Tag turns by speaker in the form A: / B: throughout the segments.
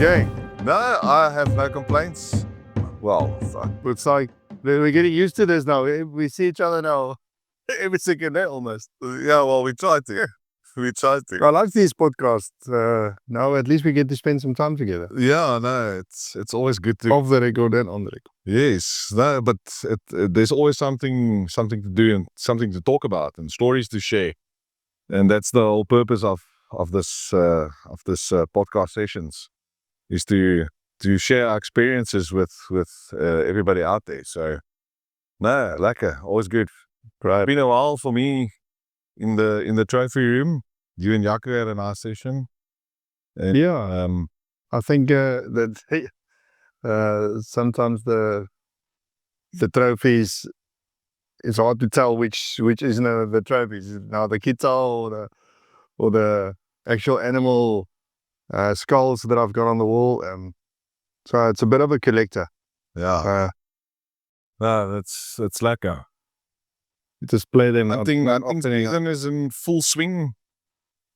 A: going?
B: No, I have no complaints. Well,
A: It's like we're getting used to this now. We see each other now every second day almost.
B: yeah, well, we tried to. We tried to.
A: I like these podcasts. Now at least we get to spend some time together.
B: Yeah, no, it's always good to.
A: Off the record and on the record.
B: Yes, no, but there's always something to do and something to talk about and stories to share, and that's the whole purpose of this podcast sessions, is to share our experiences with everybody out there. So, no, lekker, always good.
A: Right.
B: It's been a while for me in the trophy room. You and 𝗥𝗶𝗳𝗹𝗲𝗹𝗀 had a nice session. And,
A: yeah, I think that sometimes the trophies, it's hard to tell which is the trophies. Now the 𝗥𝗽𝗶𝗳𝗹𝗲 or the actual animal skulls that I've got on the wall. So it's a bit of a collector.
B: yeah, no, that's lekker.
A: Display them.
B: Hunting season is in full swing,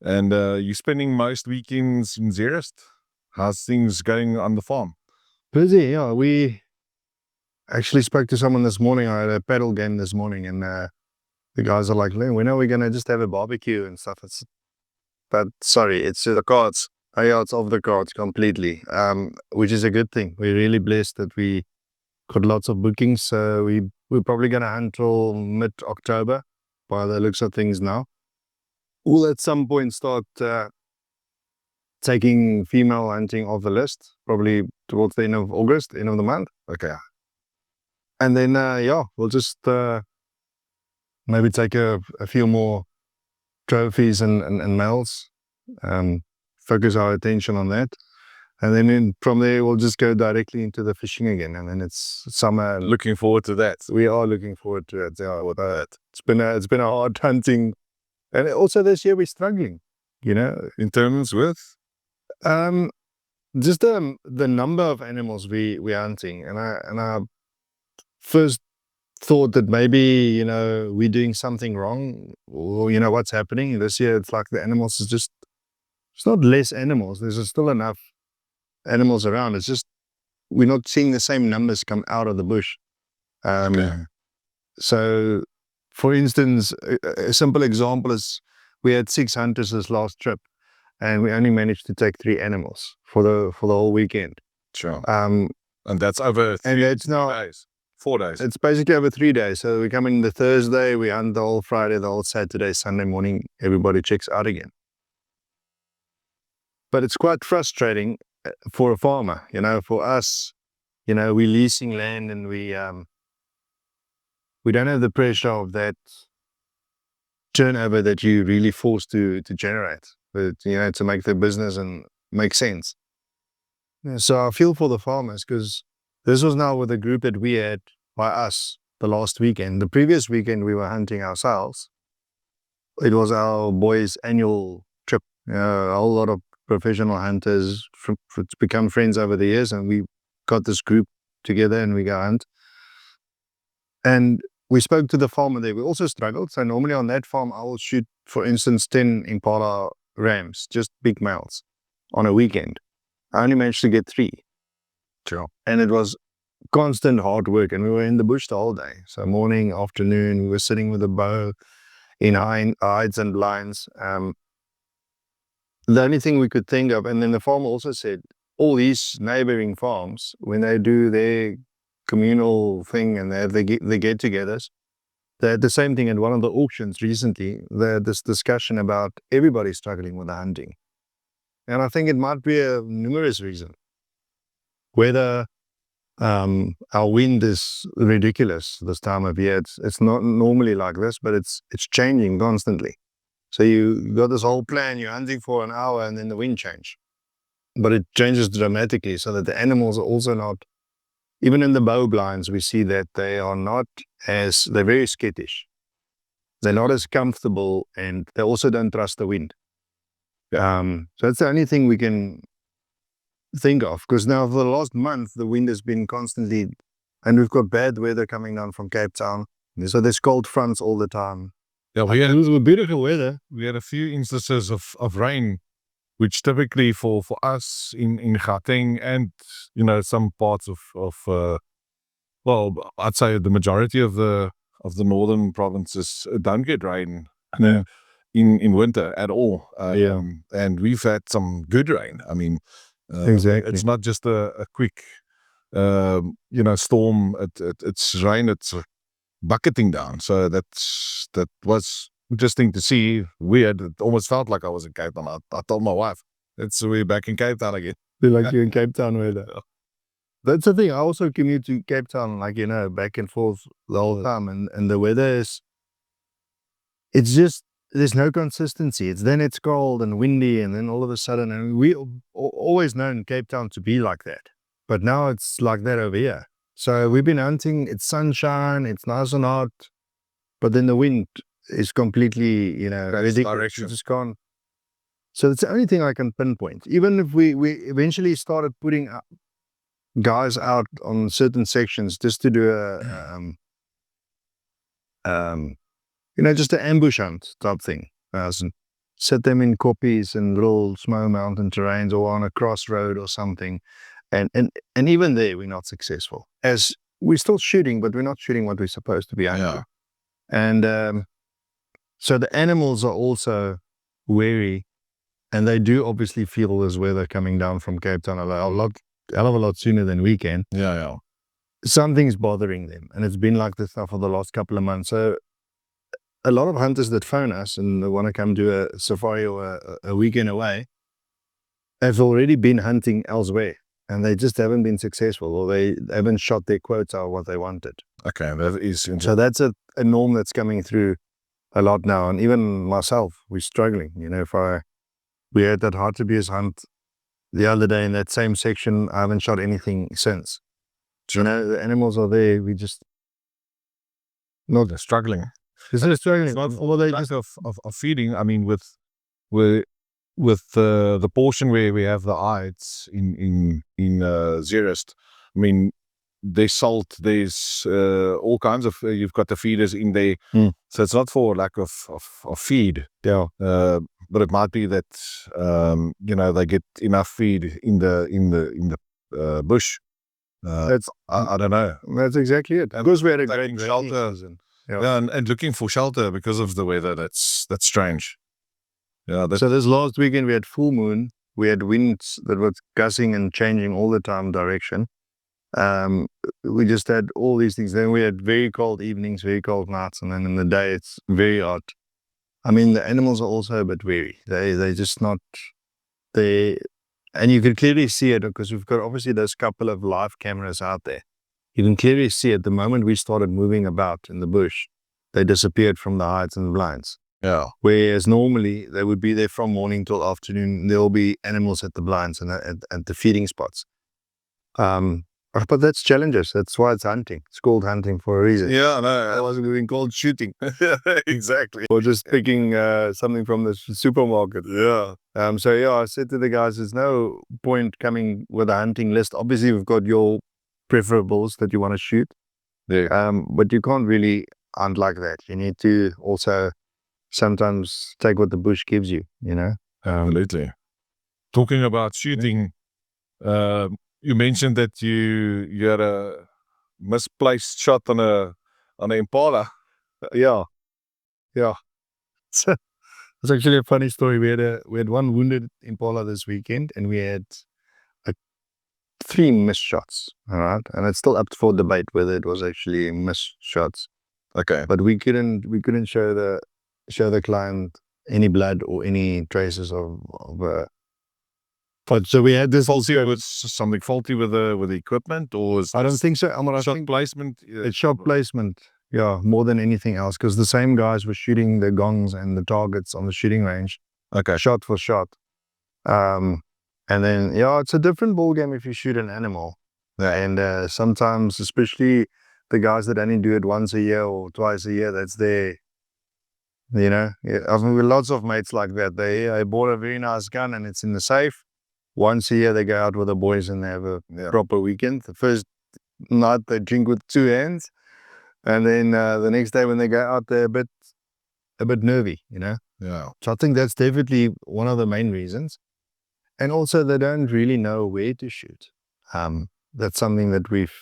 B: and you're spending most weekends in Zeerust. How's things going on the farm?
A: Busy, yeah. We actually spoke to someone this morning. I had a paddle game this morning, and the guys are like, when are we going to just have a barbecue and stuff? But sorry, it's the cards. Oh, yeah, it's off the cards completely, which is a good thing. We're really blessed that we got lots of bookings. So we're probably going to hunt till mid-October by the looks of things now. We'll at some point start taking female hunting off the list, probably towards the end of August, end of the month.
B: Okay.
A: And then, yeah, we'll just maybe take a few more trophies and males, focus our attention on that. And then from there, we'll just go directly into the fishing again. And then it's summer.
B: Looking forward to that.
A: We are looking forward to it. Yeah, with that. It's been a hard hunting. And also this year we're struggling, you know.
B: In terms with?
A: Just the number of animals we're hunting. And I first thought that maybe, you know, we're doing something wrong, or, you know, what's happening. This year it's like the animals is just, it's not less animals. There's still enough animals around. It's just we're not seeing the same numbers come out of the bush.
B: Okay.
A: So, for instance, a simple example is we had 6 hunters this last trip, and we only managed to take 3 animals for the whole weekend.
B: Sure. And that's over 4 days.
A: It's basically over 3 days. So we come in the Thursday, we hunt the whole Friday, the whole Saturday, Sunday morning, everybody checks out again. But it's quite frustrating for a farmer, you know. For us, you know, we're leasing land, and we don't have the pressure of that turnover that you really forced to generate, but, you know, to make the business and make sense. Yeah, so I feel for the farmers, because this was now with a group that we had by us the last weekend. The previous weekend we were hunting ourselves. It was our boys' annual trip. A whole lot of professional hunters become friends over the years, and we got this group together and we go hunt. And we spoke to the farmer there. We also struggled. So normally on that farm, I will shoot, for instance, 10 impala rams, just big males, on a weekend. I only managed to get 3.
B: Sure.
A: And it was constant hard work, and we were in the bush the whole day. So morning, afternoon, we were sitting with a bow in hides and blinds. The only thing we could think of, and then the farmer also said, all these neighboring farms, when they do their communal thing and they have the get-togethers, they had the same thing at one of the auctions recently. They had this discussion about everybody struggling with the hunting. And I think it might be a numerous reason. Whether our wind is ridiculous this time of year. It's not normally like this, but it's changing constantly. So you got this whole plan, you're hunting for an hour, and then the wind change. But it changes dramatically, so that the animals are also not, even in the bow blinds, we see that they're very skittish. They're not as comfortable, and they also don't trust the wind. So that's the only thing we can think of, because now for the last month the wind has been constantly, and we've got bad weather coming down from Cape Town. So there's cold fronts all the time.
B: Yeah,
A: It was beautiful weather.
B: we had a few instances of rain which typically for us in Gauteng and some parts of well, I'd say the majority of the northern provinces don't get rain in winter at all. And we've had some good rain. I mean,
A: Exactly.
B: it's not just a quick storm. It's rain. It's bucketing down. So that was interesting to see. Weird. It almost felt like I was in Cape Town. I told my wife, we're back in Cape Town again.
A: Feel like you're in Cape Town weather. That's the thing. I also commute to Cape Town, back and forth the whole time, and the weather it's just, there's no consistency. It's cold and windy, and then all of a sudden, and we always known Cape Town to be like that, but now it's like that over here. So we've been hunting. It's sunshine. It's nice and hot, but then the wind is completely, ridiculous. You just can't. So that's the only thing I can pinpoint. Even if we eventually started putting guys out on certain sections just to do just an ambush hunt type thing. Set them in koppies and little small mountain terrains or on a crossroad or something. And even there, we're not successful. As we're still shooting, but we're not shooting what we're supposed to be after. And so the animals are also wary, and they do obviously feel this weather coming down from Cape Town a hell of a lot sooner than we can. Something's bothering them, and it's been like this now for the last couple of months. So a lot of hunters that phone us and they want to come do a safari or a weekend away have already been hunting elsewhere, and they just haven't been successful, or they haven't shot their quota of what they wanted.
B: Okay, that is interesting.
A: So that's a norm that's coming through a lot now, and even myself, we're struggling. We had that Harties hunt the other day in that same section. I haven't shot anything since. The animals are there. We just
B: they're struggling.
A: They're struggling.
B: It's not for the lack of feeding. I mean, with the portion where we have the hides in Zeerust, I mean, there's salt, there's all kinds of, you've got the feeders in there. So it's not for lack of feed. But it might be that they get enough feed in the bush. I don't know.
A: That's exactly it. Because we had a great
B: shelter and looking for shelter because of the weather. That's strange. So
A: this last weekend we had full moon. We had winds that was gusting and changing all the time direction. We just had all these things. Then we had very cold evenings, very cold nights, and then in the day it's very hot. I mean, the animals are also a bit wary. They just not, and you can clearly see it because we've got obviously those couple of live cameras out there. You can clearly see it. The moment we started moving about in the bush, they disappeared from the hides and the blinds. Whereas normally they would be there from morning till afternoon. There'll be animals at the blinds and at the feeding spots. But that's challenges. That's why it's hunting. It's called hunting for a reason. Otherwise it would be called shooting.
B: Exactly.
A: Or just picking something from the supermarket. I said to the guys, there's no point coming with a hunting list. Obviously, we've got your preferables that you want to shoot. But you can't really hunt like that. You need to also sometimes take what the bush gives you,
B: Absolutely. Talking about shooting, you mentioned that you had a misplaced shot on an impala.
A: It's actually a funny story. We had one wounded impala this weekend, and we had 3 missed shots. All right, and it's still up for debate whether it was actually missed shots.
B: Okay,
A: but we couldn't show the client any blood or any traces of But so we had this.
B: Was something faulty with the equipment, or
A: I don't think so, Elmar. I
B: shot
A: think
B: placement?
A: it's shot placement, more than anything else, because the same guys were shooting the gongs and the targets on the shooting range, shot for shot. And then it's a different ball game if you shoot an animal, and sometimes, especially the guys that only do it once a year or twice a year, that's their, I've with lots of mates like that. They bought a very nice gun and it's in the safe. Once a year they go out with the boys and they have a proper weekend. The first night they drink with 2 hands, and then the next day when they go out they're a bit nervy, So I think that's definitely one of the main reasons. and also they don't really know where to shoot. That's something that we've,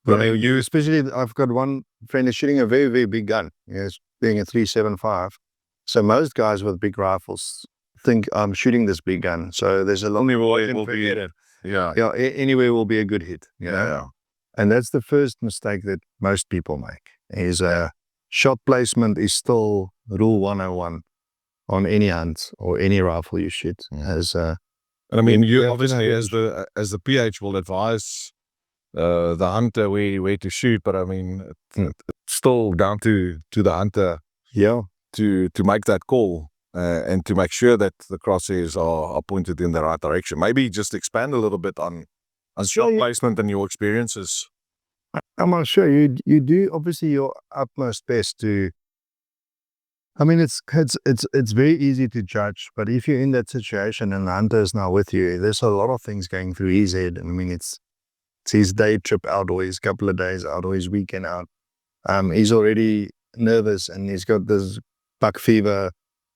A: especially I've got one friend is shooting a very, very big gun. He's doing a 375. So most guys with big rifles think I'm shooting this big gun. So there's a long way will be it.
B: Yeah.
A: Anywhere will be a good hit.
B: Yeah.
A: And that's the first mistake that most people make is shot placement is still rule 101 on any hunt or any rifle you shoot.
B: And I mean, you obviously as the PH will advise the hunter where to shoot, but I mean, it's still down to the hunter.
A: Yeah.
B: To make that call and to make sure that the crosshairs are pointed in the right direction. Maybe just expand a little bit on shot placement and your experiences.
A: I'm not sure. You do obviously your utmost best to. I mean, it's very easy to judge, but if you're in that situation and the hunter is now with you, there's a lot of things going through his head. I mean, it's his day trip out or his couple of days out or his weekend out. He's already nervous and he's got this buck fever,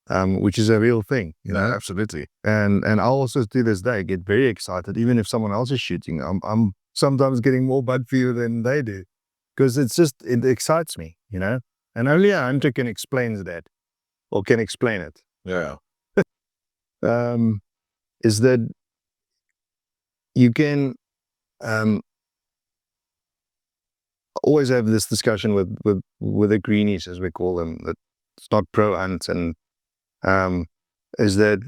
A: which is a real thing. You know?
B: Absolutely.
A: And I also to this day get very excited, even if someone else is shooting. I'm sometimes getting more buck fever than they do, because it excites me, you know. And only a hunter can explain that, or can explain it.
B: Yeah.
A: Is that you can always have this discussion with the greenies, as we call them, that it's not pro hunts, and is that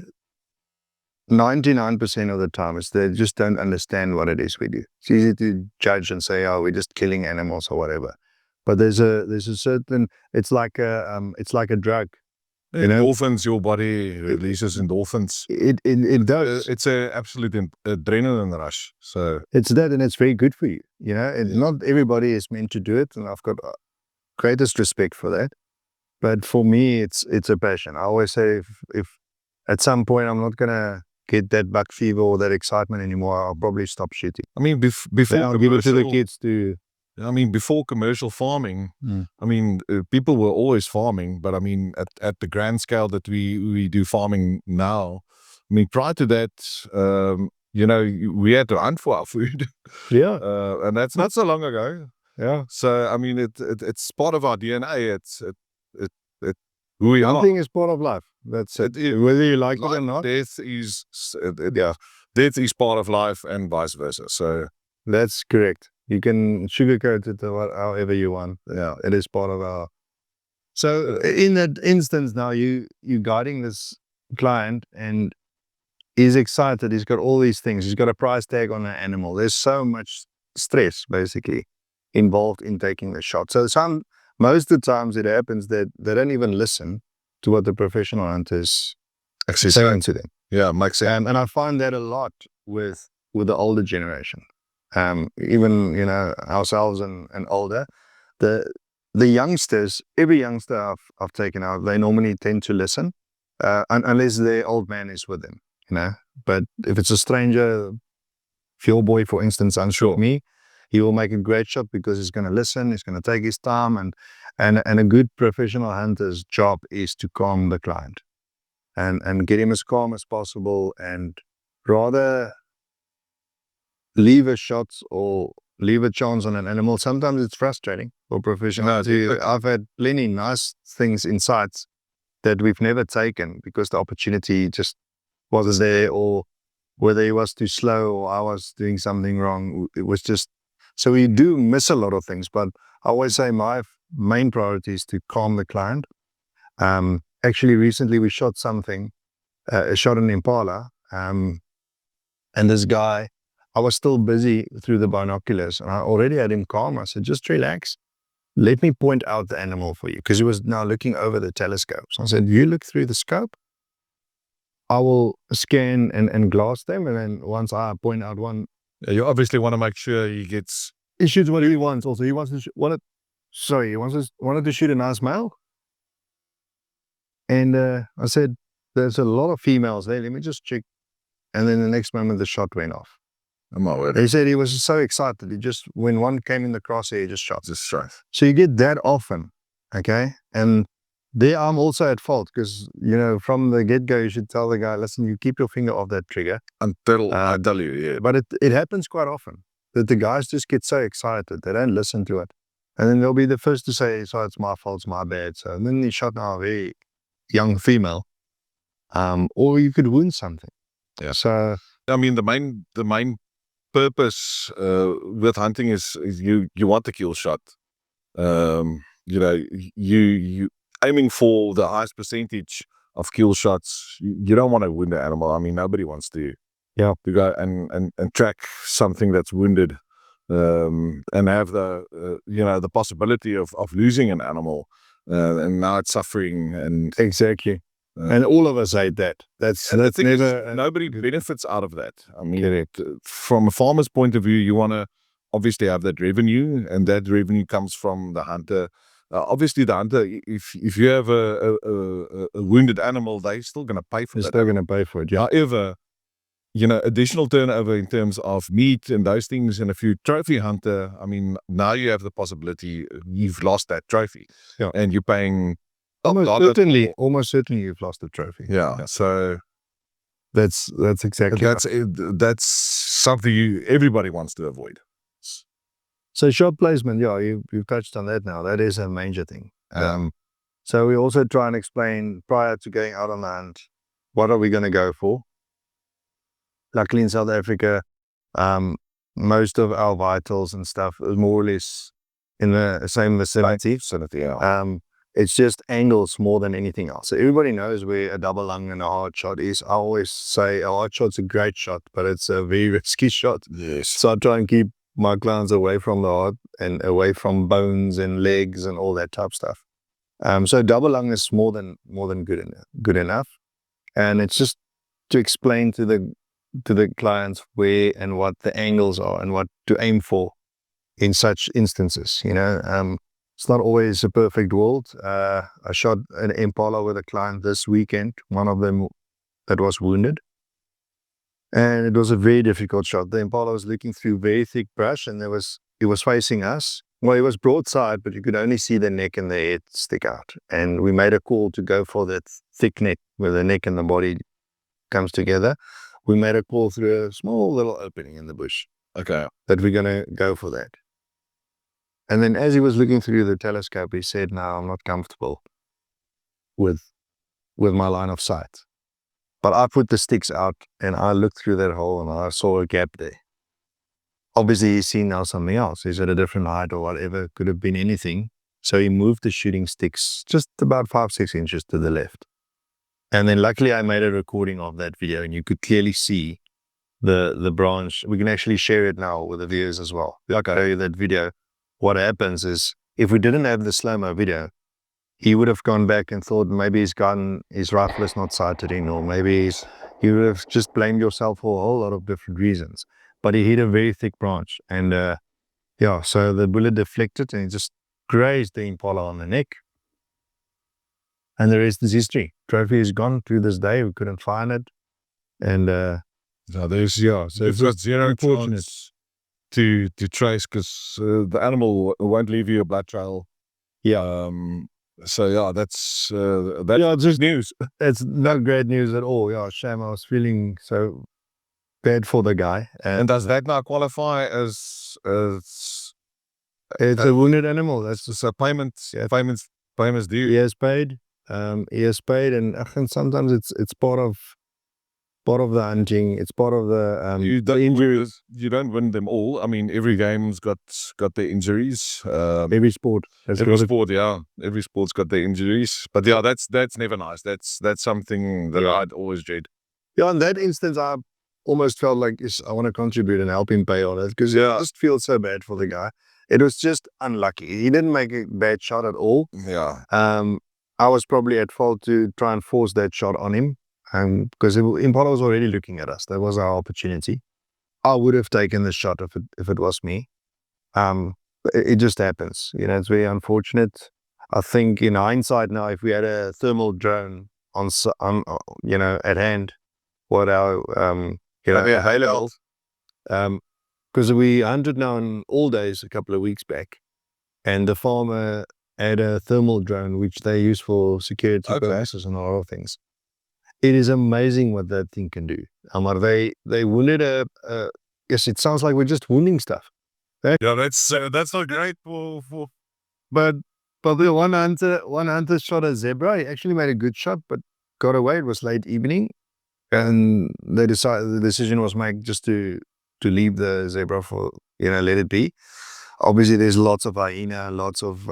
A: 99% of the time is they just don't understand what it is we do. It's easy to judge and say, oh, we're just killing animals or whatever. But there's a certain, it's like a drug.
B: You know, endorphins, your body releases endorphins.
A: It does.
B: It's an absolute adrenaline rush. So
A: it's that, and it's very good for you. You know, not everybody is meant to do it, and I've got greatest respect for that. But for me, it's a passion. I always say if at some point I'm not gonna get that buck fever or that excitement anymore, I'll probably stop shooting.
B: I mean, before
A: I'll give it to the kids to.
B: I mean, before commercial farming, I mean, people were always farming, but I mean, at the grand scale that we do farming now, I mean, prior to that, you know, we had to hunt for our food.
A: Yeah.
B: And that's not so long ago.
A: Yeah.
B: So, I mean, it's part of our DNA. It's who we are.
A: Nothing is part of life. That's it. Whether you like it or not.
B: Death is part of life and vice versa. So
A: that's correct. You can sugarcoat it however you want. Yeah, it is part of our. So in that instance now, you guiding this client and he's excited. He's got all these things. He's got a price tag on an animal. There's so much stress basically involved in taking the shot. So most of the times it happens that they don't even listen to what the professional hunters actually saying to them.
B: Yeah, makes sense.
A: And I find that a lot with the older generation. Even, you know, ourselves and older, the youngsters, every youngster I've taken out, they normally tend to listen, unless their old man is with them, you know. But if it's a stranger, Fuel Boy, for instance, unsure me, he will make a great shot because he's going to listen, he's going to take his time, and a good professional hunter's job is to calm the client and get him as calm as possible, and rather leave a shot or leave a chance on an animal. Sometimes it's frustrating for professionals. I've had plenty nice things in sights that we've never taken because the opportunity just wasn't there, or whether he was too slow or I was doing something wrong. It was just, so we do miss a lot of things, but I always say my main priority is to calm the client. Actually, recently we shot something, shot an impala, and this guy, I was still busy through the binoculars and I already had him calm. I said, just relax. Let me point out the animal for you, because he was now looking over the telescope. So I said, you look through the scope, I will scan and glass them, and then once I point out one.
B: You obviously want to make sure he
A: shoots what he wants also. He wants to wanted to shoot a nice male. And I said, there's a lot of females there, let me just check. And then the next moment the shot went off. He said he was so excited. He just, when one came in the crosshair, he just shot.
B: Just straight.
A: So you get that often, okay? And there I'm also at fault because, you know, from the get-go, you should tell the guy, listen, you keep your finger off that trigger.
B: Until I tell you, yeah.
A: But it happens quite often that the guys just get so excited, they don't listen to it. And then they'll be the first to say, so it's my fault, it's my bad. So and then you shot now a very young female, or you could wound something.
B: Yeah.
A: So
B: I mean, the main purpose with hunting is you want the kill shot. You know, you aiming for the highest percentage of kill shots. You don't want to wound the animal. I mean, nobody wants to go and track something that's wounded, and have the you know, the possibility of losing an animal, and now it's suffering. And
A: exactly. And all of us hate that. That's never
B: nobody benefits out of that. I mean, from a farmer's point of view, you want to obviously have that revenue, and that revenue comes from the hunter. Obviously, the hunter, if you have a wounded animal, they're still going to pay for
A: they're
B: that.
A: still going to pay for it. Yeah.
B: However, you know, additional turnover in terms of meat and those things. And if you're trophy hunter, I mean, now you have the possibility you've lost that trophy, and you're paying.
A: Almost certainly you've lost the trophy.
B: Yeah. So
A: that's exactly
B: that's something everybody wants to avoid.
A: So shot placement, you've touched on that now. That is a major thing. So we also try and explain prior to going out on the hunt, what are we going to go for? Luckily in South Africa, most of our vitals and stuff is more or less in the same vicinity. It's just angles more than anything else. So everybody knows where a double lung and a hard shot is. I always say a hard shot's a great shot, but it's a very risky shot.
B: Yes.
A: So I try and keep my clients away from the hard and away from bones and legs and all that type stuff. So double lung is more than good enough. And it's just to explain to the clients where and what the angles are and what to aim for in such instances, you know. It's not always a perfect world. I shot an impala with a client this weekend, one of them that was wounded. And it was a very difficult shot. The impala was looking through very thick brush, and it was facing us. Well, it was broadside, but you could only see the neck and the head stick out. And we made a call to go for that thick neck where the neck and the body comes together. We made a call through a small little opening in the bush.
B: Okay.
A: That we're going to go for that. And then as he was looking through the telescope, he said, no, I'm not comfortable with my line of sight. But I put the sticks out and I looked through that hole and I saw a gap there. Obviously, he's seen now something else. He's at a different height or whatever. Could have been anything. So he moved the shooting sticks just about 5-6 inches to the left. And then luckily I made a recording of that video and you could clearly see the branch. We can actually share it now with the viewers as well. I'll show you that video. What happens is, if we didn't have the slow-mo video, he would have gone back and thought maybe his rifle is not sighted in, or maybe you would have just blamed yourself for a whole lot of different reasons. But he hit a very thick branch, and so the bullet deflected and it just grazed the impala on the neck. And the rest is history. Trophy is gone to this day. We couldn't find it, and
B: so it's got zero chance to trace, because the animal won't leave you a blood trail. So that's
A: it's just news. It's not great news at all. Shame. I was feeling so bad for the guy.
B: And does that now qualify as
A: it's a wounded animal? That's
B: just a payment due.
A: He has paid. And sometimes it's part of the hunting. It's part of the injuries.
B: You don't win them all. I mean, every game's got their injuries.
A: Every sport
B: every sport's got their injuries. But that's never nice. That's something that I'd always dread.
A: In that instance, I almost felt like I want to contribute and help him pay on it, because I just feel so bad for the guy. It was just unlucky. He didn't make a bad shot at all. I was probably at fault to try and force that shot on him. Because impala was already looking at us. That was our opportunity. I would have taken the shot if it was me. It just happens. It's very unfortunate. I think in hindsight now, if we had a thermal drone on at hand, what our available, because we hunted now in all days a couple of weeks back, and the farmer had a thermal drone, which they use for security purposes and a lot of things. It is amazing what that thing can do. Elmar, they wounded yes, it sounds like we're just wounding stuff.
B: Yeah, that's not great for.
A: But the one hunter shot a zebra. He actually made a good shot, but got away. It was late evening, and the decision was made just to leave the zebra for, let it be. Obviously, there's lots of hyena, lots of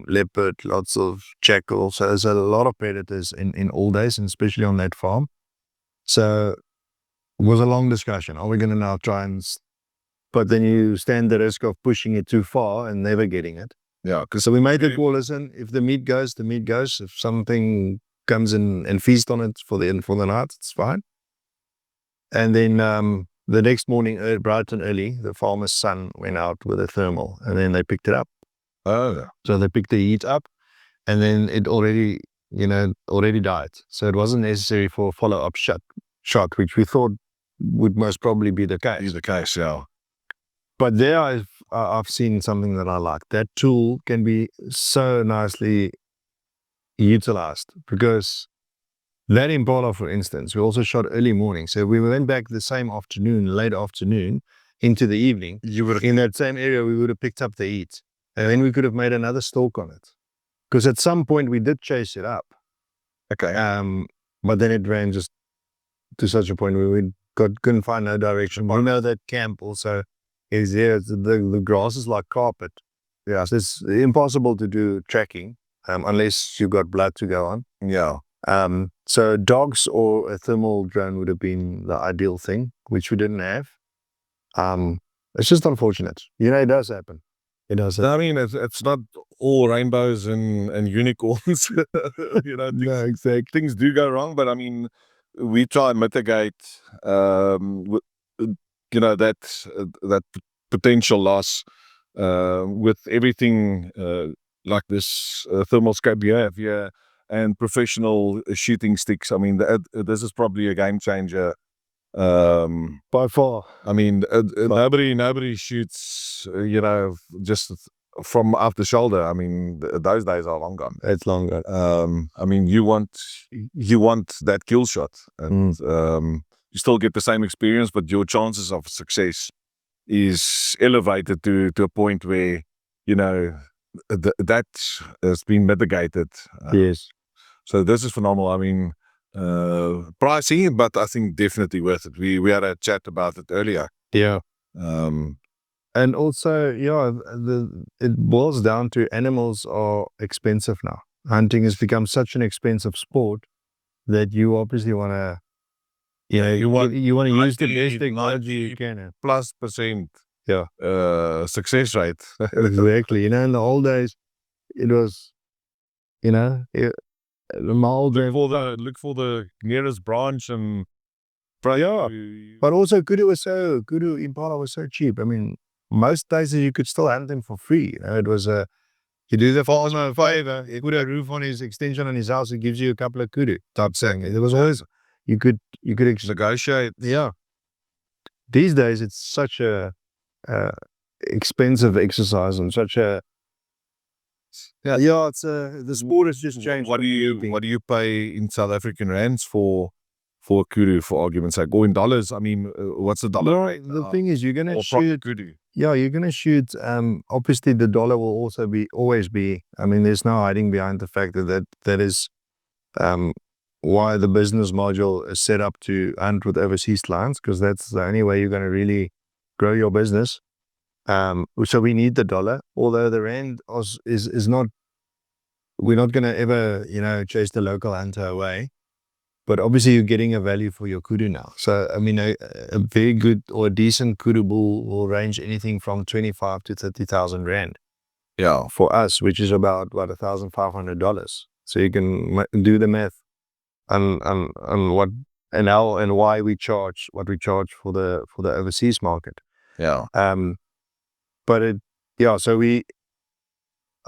A: leopard, lots of jackal. So there's a lot of predators in all days, and especially on that farm. So it was a long discussion. Are we going to now try and? But then you stand the risk of pushing it too far and never getting it.
B: Yeah.
A: So we made the call. Listen, if the meat goes, the meat goes. If something comes in and feast on it for the night, it's fine. And then the next morning, bright and early, the farmer's son went out with a thermal, and then they picked it up.
B: Oh.
A: So they picked the heat up, and then it already died. So it wasn't necessary for a follow-up shot, which we thought would most probably be the case.
B: Yeah.
A: But there I've seen something that I like. That tool can be so nicely utilized, because that impala, for instance, we also shot early morning. So we went back the same afternoon, late afternoon, into the evening. In that same area, we would have picked up the heat. And then we could have made another stalk on it. Because at some point we did chase it up.
B: Okay.
A: But then it ran just to such a point where we couldn't find no direction. We know that camp also is there. The grass is like carpet. Yeah, so it's impossible to do tracking unless you've got blood to go on.
B: Yeah.
A: So dogs or a thermal drone would have been the ideal thing, which we didn't have. It's just unfortunate. It does happen. It does happen.
B: I mean, it's not all rainbows and unicorns.
A: No, exactly.
B: Things do go wrong, but I mean, we try and mitigate, that potential loss with everything like this thermal scope you have here and professional shooting sticks. I mean, this is probably a game changer.
A: By far.
B: I mean, nobody shoots, just from off the shoulder. I mean, those days are long gone.
A: It's long gone.
B: I mean, you want that kill shot, and you still get the same experience, but your chances of success is elevated to a point where, that has been mitigated.
A: Yes.
B: So this is phenomenal. I mean, pricey, but I think definitely worth it. We had a chat about it earlier.
A: Yeah. And also, it boils down to animals are expensive now. Hunting has become such an expensive sport that you obviously want to, you want to use the best technology you can.
B: +%.
A: Yeah.
B: Success rate.
A: Exactly. In the old days, it was,
B: look for the nearest branch and. Yeah.
A: But also Kudu impala was so cheap. I mean, most days you could still hunt them for free. It was you do the farmer a favor, he put a roof on his extension on his house, it gives you a couple of kudu type thing. There was always, you could
B: negotiate.
A: Yeah. These days it's such a expensive exercise and such a it's the sport has just changed.
B: What do you pay in South African rands for a kudu, for argument's sake, or in dollars? I mean, what's the dollar?
A: The thing is, you're gonna shoot
B: kudu.
A: Yeah, you're gonna shoot. Obviously, the dollar will also always be. I mean, there's no hiding behind the fact that is why the business module is set up to hunt with overseas clients, because that's the only way you're gonna really grow your business. So we need the dollar, although the rand is not. We're not gonna ever, chase the local hunter away. But obviously you're getting a value for your kudu now. So, I mean, a very good or a decent kudu bull will range anything from 25 to 30,000 rand.
B: Yeah.
A: For us, which is about, $1,500. So you can do the math on what and how and why we charge what we charge for the overseas market.
B: Yeah.
A: So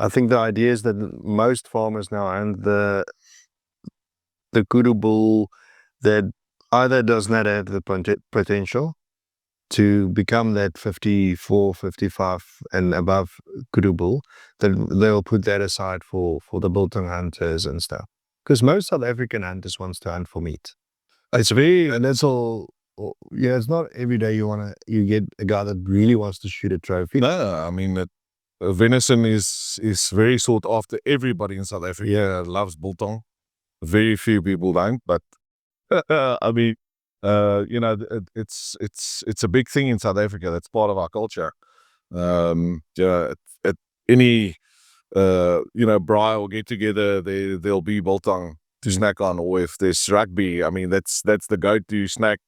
A: I think the idea is that most farmers now and the kudu bull that either does not have the potential to become that 54, 55 and above 𝗥𝗶𝗳𝗹𝗲𝗀, then they'll put that aside for the biltong hunters and stuff. Because most South African hunters wants to hunt for meat. It's very, and that's all. Yeah, it's not every day you get a guy that really wants to shoot a trophy.
B: No, I mean, venison is very sought after. Everybody in South Africa loves biltong. Very few people don't, but I mean, you know, it's a big thing in South Africa. That's part of our culture. Yeah, at any you know, braai or get together, there'll be biltong to snack on, or if there's rugby, I mean, that's the go-to snack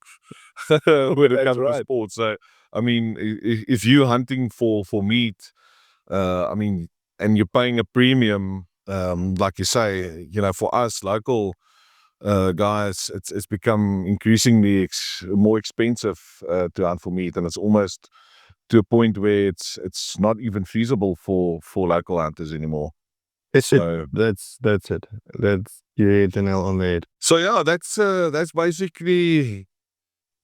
B: when it comes to sports. So I mean, if you're hunting for meat, I mean, and you're paying a premium, like you say, you know, for us local guys, it's become increasingly more expensive to hunt for meat, and it's almost to a point where it's not even feasible for local hunters anymore.
A: That's it. That's you hit the nail on the head.
B: So yeah, that's basically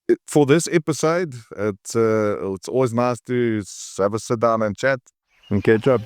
B: it for this episode. It's always nice to have a sit down and chat
A: And catch up.